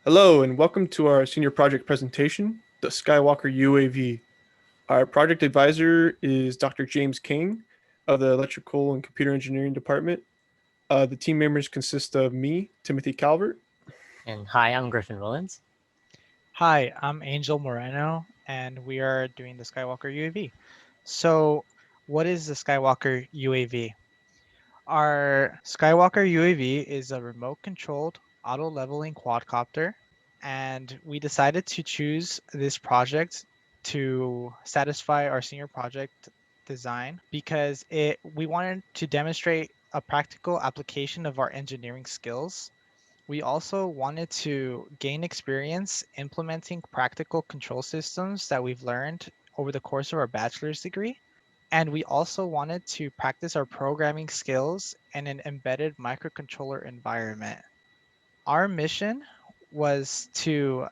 Hello and welcome to our senior project presentation, the Skywalker UAV. Our project advisor is Dr. James King of the Electrical and Computer Engineering Department. The team members consist of me, Timothy Calvert. And hi, I'm Griffin Willens. Hi, I'm Angel Moreno, and we are doing the Skywalker UAV. So, what is the Skywalker UAV? Our Skywalker UAV is a remote controlled auto leveling quadcopter, and we decided to choose this project to satisfy our senior project design because we wanted to demonstrate a practical application of our engineering skills. We also wanted to gain experience implementing practical control systems that we've learned over the course of our bachelor's degree. And we also wanted to practice our programming skills in an embedded microcontroller environment. Our mission was to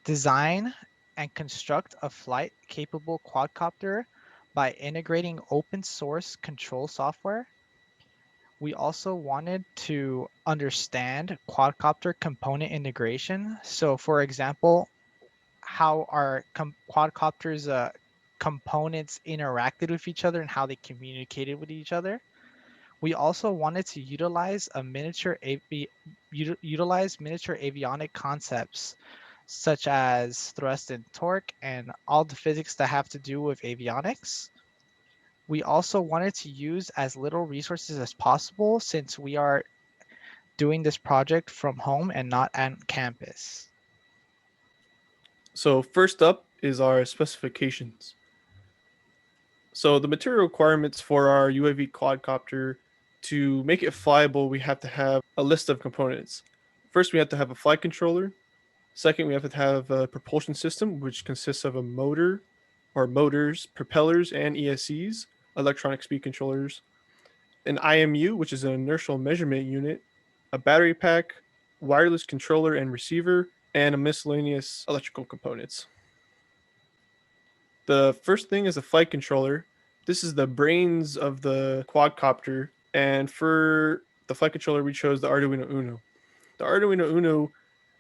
design and construct a flight capable quadcopter by integrating open source control software. We also wanted to understand quadcopter component integration. So, for example, how our quadcopters components interacted with each other and how they communicated with each other. We also wanted to utilize miniature avionic concepts such as thrust and torque and all the physics that have to do with avionics. We also wanted to use as little resources as possible since we are doing this project from home and not on campus. So first up is our specifications. So the material requirements for our UAV quadcopter, to make it flyable, we have to have a list of components. First, we have to have a flight controller. Second, we have to have a propulsion system, which consists of a motor or motors, propellers, and ESCs, electronic speed controllers, an IMU, which is an inertial measurement unit, a battery pack, wireless controller and receiver, and a miscellaneous electrical components. The first thing is a flight controller. This is the brains of the quadcopter, and for the flight controller, we chose the Arduino Uno. The Arduino Uno,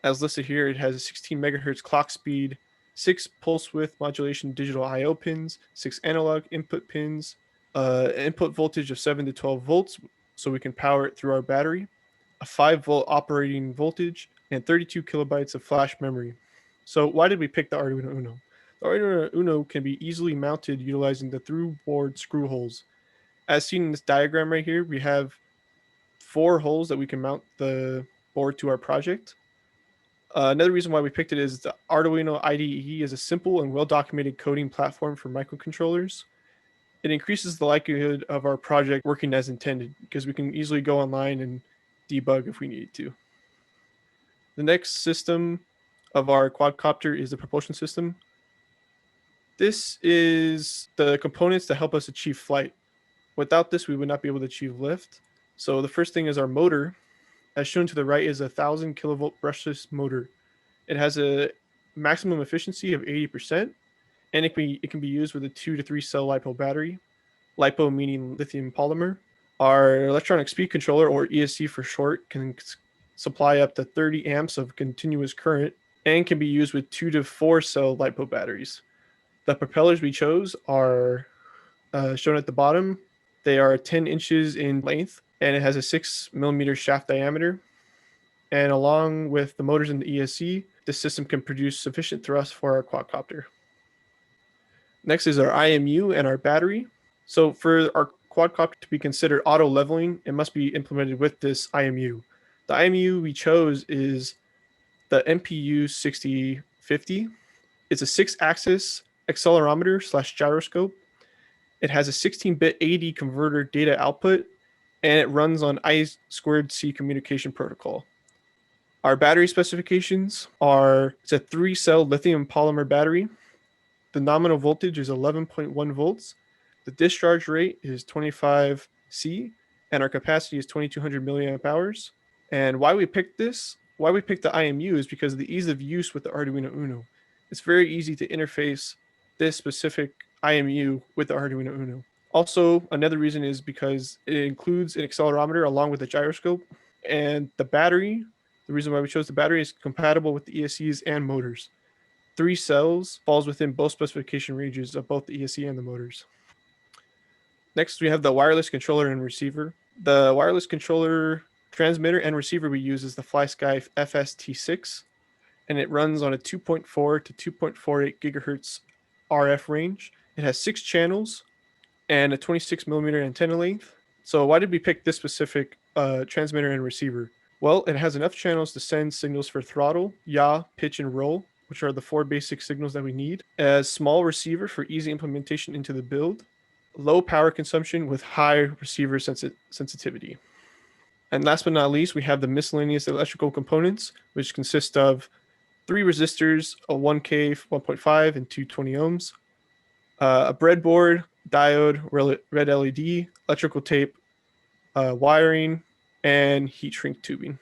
as listed here, it has a 16 megahertz clock speed, 6 pulse width modulation digital I/O pins, 6 analog input pins, input voltage of 7 to 12 volts, so we can power it through our battery, a 5-volt operating voltage, and 32 kilobytes of flash memory. So why did we pick the Arduino Uno? The Arduino Uno can be easily mounted utilizing the through-board screw holes. As seen in this diagram right here, we have 4 holes that we can mount the board to our project. Another reason why we picked it is the Arduino IDE is a simple and well-documented coding platform for microcontrollers. It increases the likelihood of our project working as intended because we can easily go online and debug if we needed to. The next system of our quadcopter is the propulsion system. This is the components that help us achieve flight. Without this, we would not be able to achieve lift. So the first thing is our motor. As shown to the right is a 1000 kilovolt brushless motor. It has a maximum efficiency of 80%, and it can be used with a 2 to 3 cell LiPo battery. LiPo meaning lithium polymer. Our electronic speed controller, or ESC for short, can supply up to 30 amps of continuous current and can be used with 2 to 4 cell LiPo batteries. The propellers we chose are shown at the bottom. They are 10 inches in length, and it has a 6 millimeter shaft diameter. And along with the motors in the ESC, this system can produce sufficient thrust for our quadcopter. Next is our IMU and our battery. So for our quadcopter to be considered auto leveling, it must be implemented with this IMU. The IMU we chose is the MPU 6050. It's a 6-axis accelerometer / gyroscope. It has a 16-bit AD converter data output, and it runs on I2C communication protocol. Our battery specifications are it's a 3-cell lithium polymer battery. The nominal voltage is 11.1 volts. The discharge rate is 25 C, and our capacity is 2200 milliamp hours. And why we picked the IMU is because of the ease of use with the Arduino Uno. It's very easy to interface this specific IMU with the Arduino Uno. Also, another reason is because it includes an accelerometer along with a gyroscope, and the battery The reason why we chose the battery is compatible with the ESCs and motors. 3 cells falls within both specification ranges of both the ESC and the motors. Next, we have the wireless controller and receiver. The wireless controller, transmitter, and receiver we use is the FlySky FST6, and it runs on a 2.4 to 2.48 gigahertz RF range. It has 6 channels and a 26 millimeter antenna length. So why did we pick this specific transmitter and receiver? Well, it has enough channels to send signals for throttle, yaw, pitch, and roll, which are the 4 basic signals that we need. A small receiver for easy implementation into the build. Low power consumption with high receiver sensitivity. And last but not least, we have the miscellaneous electrical components, which consist of 3 resistors, a 1K 1.5 and 220 ohms, a breadboard, diode, red LED, electrical tape, wiring, and heat shrink tubing.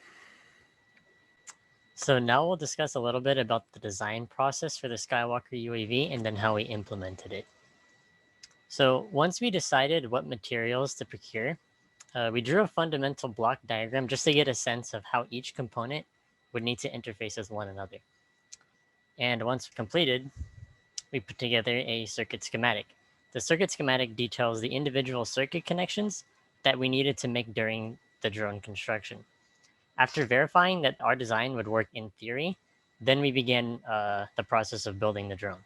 So now we'll discuss a little bit about the design process for the Skywalker UAV and then how we implemented it. So once we decided what materials to procure, we drew a fundamental block diagram just to get a sense of how each component would need to interface with one another. And once completed, we put together a circuit schematic. The circuit schematic details the individual circuit connections that we needed to make during the drone construction. After verifying that our design would work in theory, then we began the process of building the drone.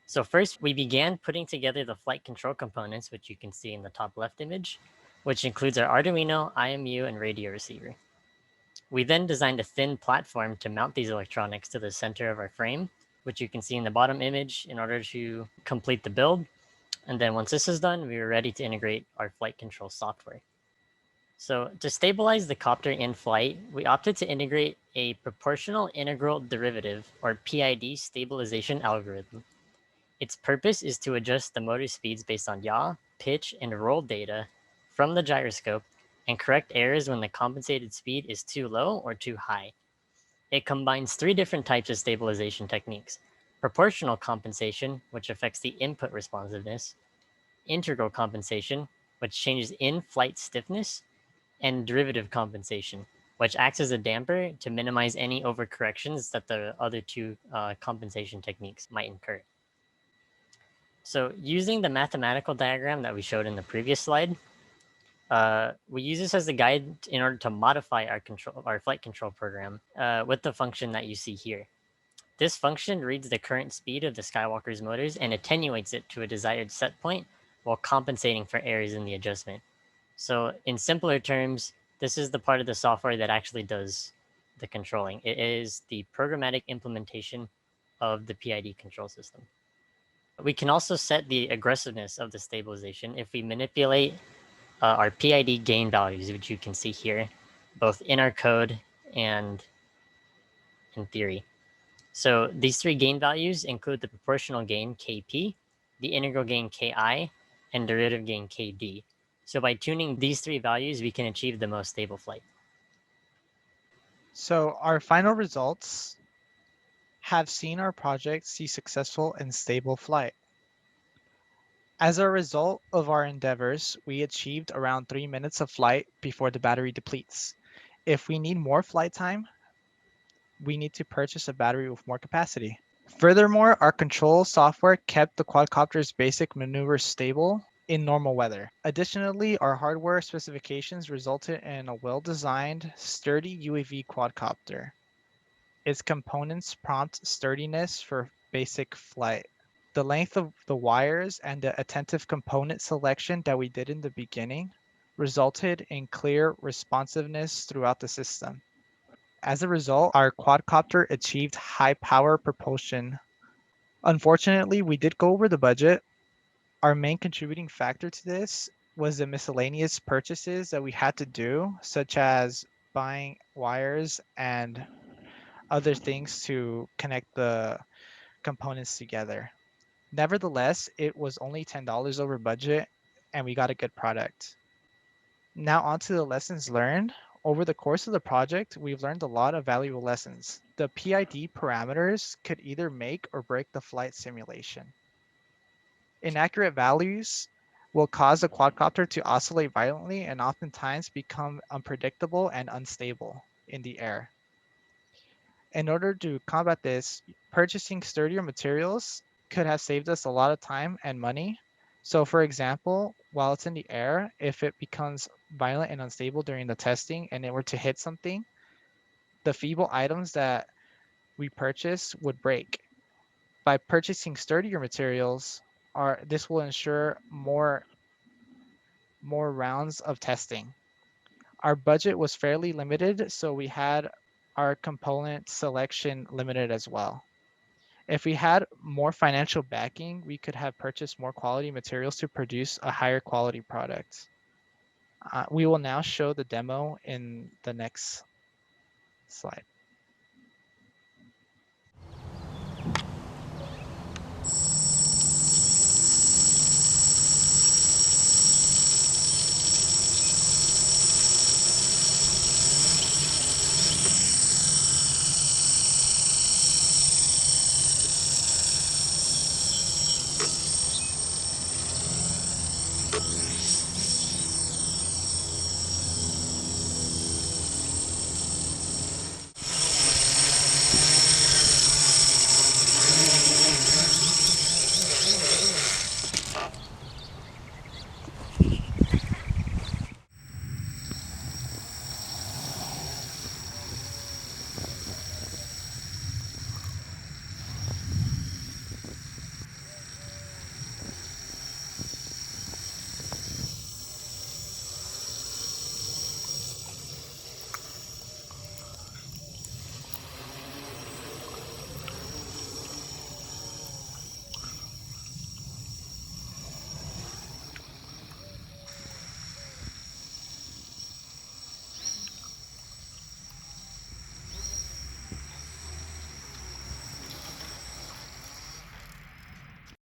So first, we began putting together the flight control components, which you can see in the top left image, which includes our Arduino, IMU, and radio receiver. We then designed a thin platform to mount these electronics to the center of our frame, which you can see in the bottom image in order to complete the build. And then once this is done, we were ready to integrate our flight control software. So to stabilize the copter in flight, we opted to integrate a proportional integral derivative, or PID, stabilization algorithm. Its purpose is to adjust the motor speeds based on yaw, pitch, and roll data from the gyroscope and correct errors when the compensated speed is too low or too high. It combines 3 different types of stabilization techniques: proportional compensation, which affects the input responsiveness; integral compensation, which changes in-flight stiffness; and derivative compensation, which acts as a damper to minimize any overcorrections that the other 2 compensation techniques might incur. So using the mathematical diagram that we showed in the previous slide, we use this as a guide in order to modify our flight control program with the function that you see here. This function reads the current speed of the Skywalker's motors and attenuates it to a desired set point while compensating for errors in the adjustment. So in simpler terms, this is the part of the software that actually does the controlling. It is the programmatic implementation of the PID control system. We can also set the aggressiveness of the stabilization if we manipulate our PID gain values, which you can see here, both in our code and in theory. So these 3 gain values include the proportional gain Kp, the integral gain Ki, and derivative gain Kd. So by tuning these 3 values, we can achieve the most stable flight. So our final results have seen our project see successful and stable flight. As a result of our endeavors, we achieved around 3 minutes of flight before the battery depletes. If we need more flight time, we need to purchase a battery with more capacity. Furthermore, our control software kept the quadcopter's basic maneuvers stable in normal weather. Additionally, our hardware specifications resulted in a well-designed, sturdy UAV quadcopter. Its components prompt sturdiness for basic flight. The length of the wires and the attentive component selection that we did in the beginning resulted in clear responsiveness throughout the system. As a result, our quadcopter achieved high power propulsion. Unfortunately, we did go over the budget. Our main contributing factor to this was the miscellaneous purchases that we had to do, such as buying wires and other things to connect the components together. Nevertheless, it was only $10 over budget and we got a good product. Now on to the lessons learned. Over the course of the project, we've learned a lot of valuable lessons. The PID parameters could either make or break the flight simulation. Inaccurate values will cause the quadcopter to oscillate violently and oftentimes become unpredictable and unstable. in the air. In order to combat this, purchasing sturdier materials could have saved us a lot of time and money. So for example, while it's in the air, if it becomes violent and unstable during the testing and it were to hit something, the feeble items that we purchase would break. By purchasing sturdier materials, this will ensure more rounds of testing. Our budget was fairly limited, so we had our component selection limited as well. If we had more financial backing, we could have purchased more quality materials to produce a higher quality product. We will now show the demo in the next slide.